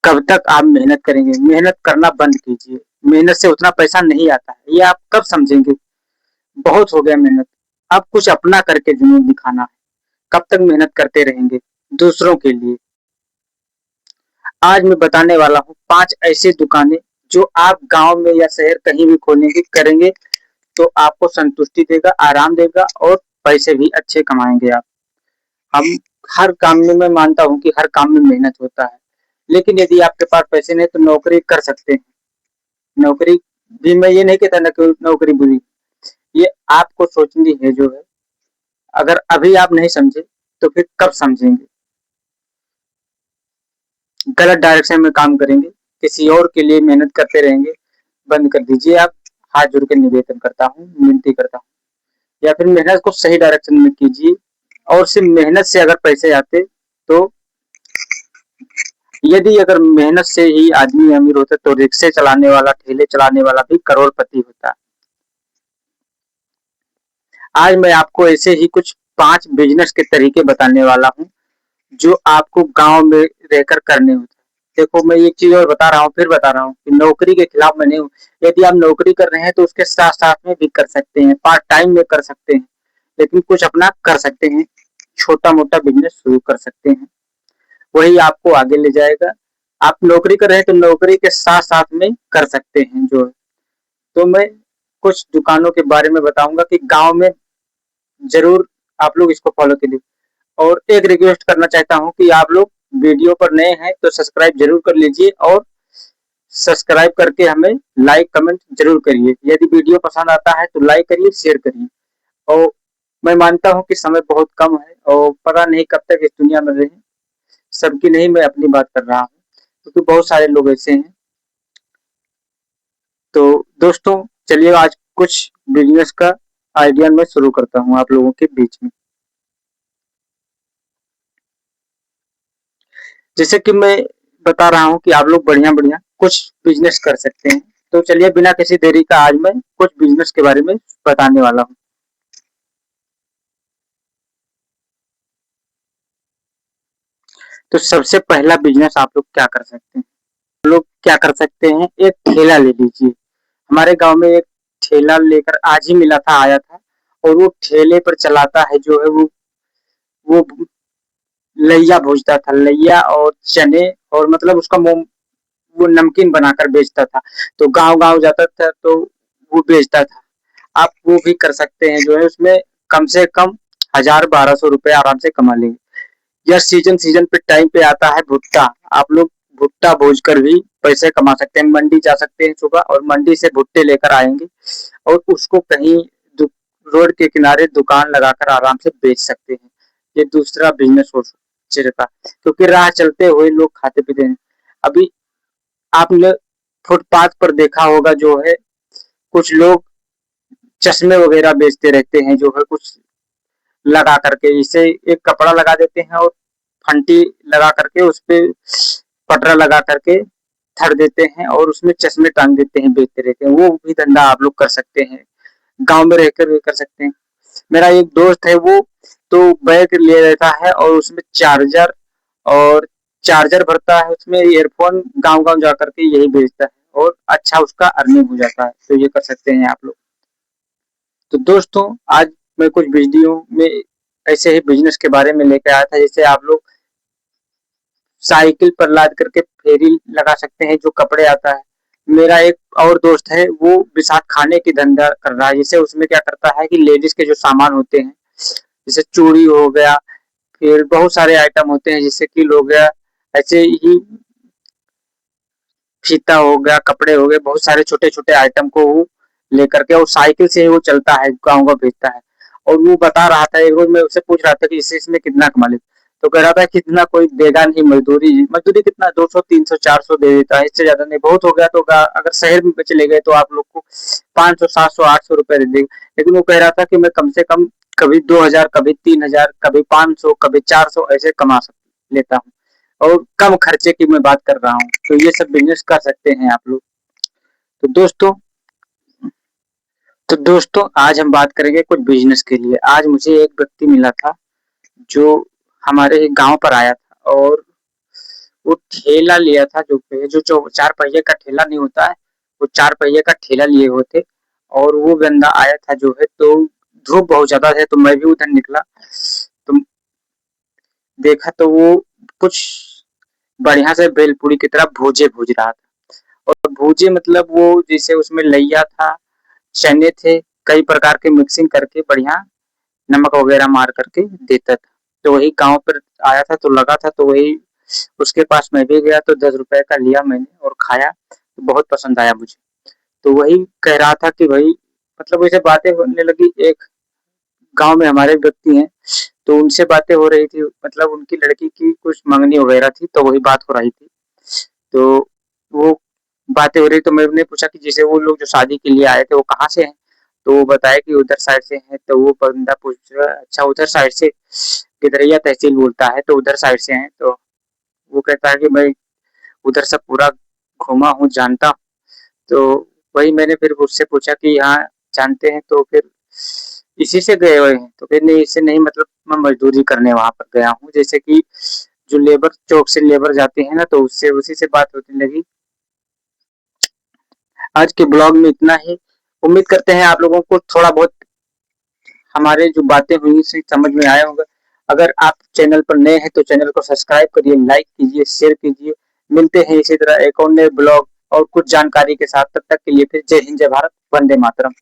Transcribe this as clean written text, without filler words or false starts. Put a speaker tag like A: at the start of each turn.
A: कब तक आप मेहनत करेंगे? मेहनत करना बंद कीजिए। मेहनत से उतना पैसा नहीं आता है। ये आप कब समझेंगे? बहुत हो गया मेहनत। अब कुछ अपना करके जुनून दिखाना है। कब तक मेहनत करते रहेंगे दूसरों के लिए? आज मैं बताने वाला हूँ 5 ऐसी दुकानें जो आप गाँव में या शहर कहीं भी खोलेंगे करेंगे तो आपको संतुष्टि देगा, आराम देगा और पैसे भी अच्छे कमाएँगे आप। हम हर काम में मैं मानता हूँ कि हर काम में मेहनत होता है। लेकिन यदि आपके पास पैसे नहीं तो नौकरी कर सकते हैं। नौकरी भी मैं ये नहीं कहता ना कि नौकरी बुरी, ये आपको सोचनी है जो है। अगर अभी आप नहीं समझे तो फिर कब समझेंगे? गलत डायरेक्शन में काम करेंगे, किसी और के लिए मेहनत करते रहेंगे, बंद कर दीजिए आप। हाथ जोड़ के निवेदन करता हूँ, विनती करता हूँ। या फिर मेहनत को सही डायरेक्शन में कीजिए और सिर्फ मेहनत से अगर पैसे आते तो यदि अगर मेहनत से ही आदमी अमीर होता तो रिक्शे चलाने वाला, ठेले चलाने वाला भी करोड़पति होता। आज मैं आपको ऐसे ही कुछ 5 बिज़नेस के तरीके बताने वाला हूँ, जो आपको गाँव में रहकर करने होते हैं। देखो मैं एक चीज़ और बता रहा हूँ, फिर बता रहा हूँ कि नौकरी के खिलाफ मैं नहीं हूँ। यदि आप नौकरी कर रहे हैं तो उसके साथ-साथ में भी कर सकते हैं, पार्ट टाइम में कर सकते हैं, लेकिन कुछ अपना कर सकते हैं, छोटा-मोटा बिज़नेस शुरू कर सकते हैं। वही आपको आगे ले जाएगा। आप नौकरी कर रहे हैं तो नौकरी के साथ-साथ में कर सकते हैं जो है। तो मैं कुछ दुकानों के बारे में बताऊँगा कि गाँव में ज़रूर आप लोग इसको फ़ॉलो कीजिए। और एक रिक्वेस्ट करना चाहता हूँ कि आप लोग वीडियो पर नए हैं तो सब्सक्राइब ज़रूर कर लीजिए और सब्सक्राइब करके हमें लाइक कमेंट ज़रूर करिए। यदि वीडियो पसंद आता है तो लाइक करिए, शेयर करिए। और मैं मानता हूँ कि समय बहुत कम है और पता नहीं कब तक इस दुनिया में रहें। सबकी नहीं, मैं अपनी बात कर रहा हूँ, क्योंकि बहुत सारे लोग ऐसे हैं। तो दोस्तों चलिए आज कुछ बिज़नेस का आइडिया मैं शुरू करता हूँ आप लोगों के बीच में। जैसे कि मैं बता रहा हूँ कि आप लोग बढ़िया-बढ़िया कुछ बिज़नेस कर सकते हैं। तो चलिए बिना किसी देरी का आज मैं कुछ बिज़नेस के बारे में बताने वाला हूँ। तो सबसे पहला बिज़नेस आप लोग क्या कर सकते हैं? लोग क्या कर सकते हैं, एक ठेला ले लीजिए। हमारे गाँव में एक ठेला लेकर आज ही मिला था, आया था और वो ठेले पर चलाता है जो है वो लैया भूजता था, लैया और चने और मतलब उसका वो नमकीन बनाकर बेचता था। तो गाँव-गाँव जाता था तो वो बेचता था। आप वो भी कर सकते हैं जो है, उसमें कम से कम 1000-1200 रुपए आराम से कमा लेंगे। यह सीजन पे टाइम पे आता है भुट्टा। आप लोग भुट्टा भूज कर भी पैसे कमा सकते हैं। मंडी जा सकते हैं सुबह और मंडी से भुट्टे लेकर आएँगे और उसको कहीं दु रोड के किनारे दुकान लगाकर आराम से बेच सकते हैं। ये दूसरा बिज़नेस हो सकता है, क्योंकि राह चलते हुए लोग खाते-पीते हैं। अभी आपने फुटपाथ पर देखा होगा जो है, कुछ लोग चश्मे वगैरह बेचते रहते हैं जो है, कुछ लगा करके इसे एक कपड़ा लगा देते हैं और फंटी लगा करके उस पे पटरा लगा करके धर देते हैं और उसमें चश्मे टांग देते हैं, बेचते रहते हैं। वो भी धंधा आप लोग कर सकते हैं, गाँव में रहकर भी कर सकते हैं। मेरा एक दोस्त है, वो तो बैग ले लेता है और उसमें चार्जर भरता है, उसमें ईयरफ़ोन गाँव-गाँव जा कर के यही बेचता है और अच्छा उसका अर्निंग हो जाता है। तो ये कर सकते हैं आप लोग। तो दोस्तों आज मैं कुछ वीडियो में ऐसे ही बिज़नेस के बारे में लेके आया था, जैसे आप लोग साइकिल पर लाद करके फेरी लगा सकते हैं जो कपड़े आता है। मेरा एक और दोस्त है, वो बिसात खाने की धंधा कर रहा है। जैसे उसमें क्या करता है कि लेडीज़ के जो सामान होते हैं, जैसे चूड़ी हो गया, फिर बहुत सारे आइटम होते हैं, जैसे किल हो गया, ऐसे ही फीता हो गया, कपड़े हो गए, बहुत सारे छोटे-छोटे आइटम को वो लेकर के और साइकिल से ही वो चलता है, गाँव-गाँव बेचता है। और वो बता रहा था, एक रोज़ मैं उससे पूछ रहा था कि इसमें कितना कमा लेते? तो कह रहा था कि इतना कोई देगा नहीं, मज़दूरी मज़दूरी कितना 200, 300, 400 दे देता है, इससे ज़्यादा नहीं। बहुत हो गया तो अगर शहर में चले गए तो आप लोग को 500, 700, 800 रुपए दे देंगे। लेकिन वो कह रहा था कि मैं कम से कम कभी 2000, कभी 3000, कभी 500, कभी 400 ऐसे कमा सक लेता हूँ। और कम खर्चे की मैं बात कर रहा हूँ। तो ये सब बिज़नेस कर सकते हैं आप लोग। तो दोस्तों आज हम बात करेंगे कुछ बिज़नेस के लिए। आज मुझे एक व्यक्ति मिला था जो हमारे गाँव पर आया था और वो ठेला लिया था, जो 4 पहिए का ठेला नहीं होता है, वो 4 पहिए का ठेला लिए हुए थे। और वो बंदा आया था जो है, तो धूप बहुत ज़्यादा है, तो मैं भी उधर निकला। तो देखा तो वो कुछ बढ़िया से भेलपूरी की तरह भूजे भूज रहा था। और भूजे मतलब वो जैसे उसमें लैया था, चने थे, कई प्रकार के मिक्सिंग करके बढ़िया नमक वगैरह मार करके देता था। तो वही गाँव पर आया था तो लगा था, तो वही उसके पास मैं भी गया, तो 10 रुपए का लिया मैंने और खाया, तो बहुत पसंद आया मुझे। तो वही कह रहा था कि भाई, मतलब वैसे बातें होने लगी। एक गांव में हमारे व्यक्ति हैं, तो उनसे बातें हो रही थी, मतलब उनकी लड़की की कुछ मंगनी वगैरह थी, तो वही बात हो रही थी। तो वो बातें हो रही, तो मैंने पूछा कि जैसे वो लोग जो शादी के लिए आए थे वो कहाँ से हैं? तो वो बताया कि उधर साइड से हैं। तो वो बंदा पूछ रहा है, अच्छा उधर साइड से, गिदरैया तहसील बोलता है, तो उधर साइड से हैं। तो वो कहता है कि मैं उधर से पूरा घूमा हूँ, जानता हूँ। तो वही मैंने फिर उससे पूछा कि हाँ जानते हैं, तो फिर इसी से गए हुए हैं? तो फिर नहीं, इससे नहीं, मतलब मैं मजदूरी करने वहां पर गया हूँ। जैसे कि जो लेबर चौक से लेबर जाते हैं ना, तो उससे उसी से बात होने लगी। आज के ब्लॉग में इतना ही। उम्मीद करते हैं आप लोगों को थोड़ा बहुत हमारे जो बातें हुई से समझ में आया होगा। अगर आप चैनल पर नए हैं तो चैनल को सब्सक्राइब करिए, लाइक कीजिए, शेयर कीजिए। मिलते हैं इसी तरह एक और नए ब्लॉग और कुछ जानकारी के साथ। तब तक के लिए फिर जय हिंद, जय भारत, वंदे मातरम।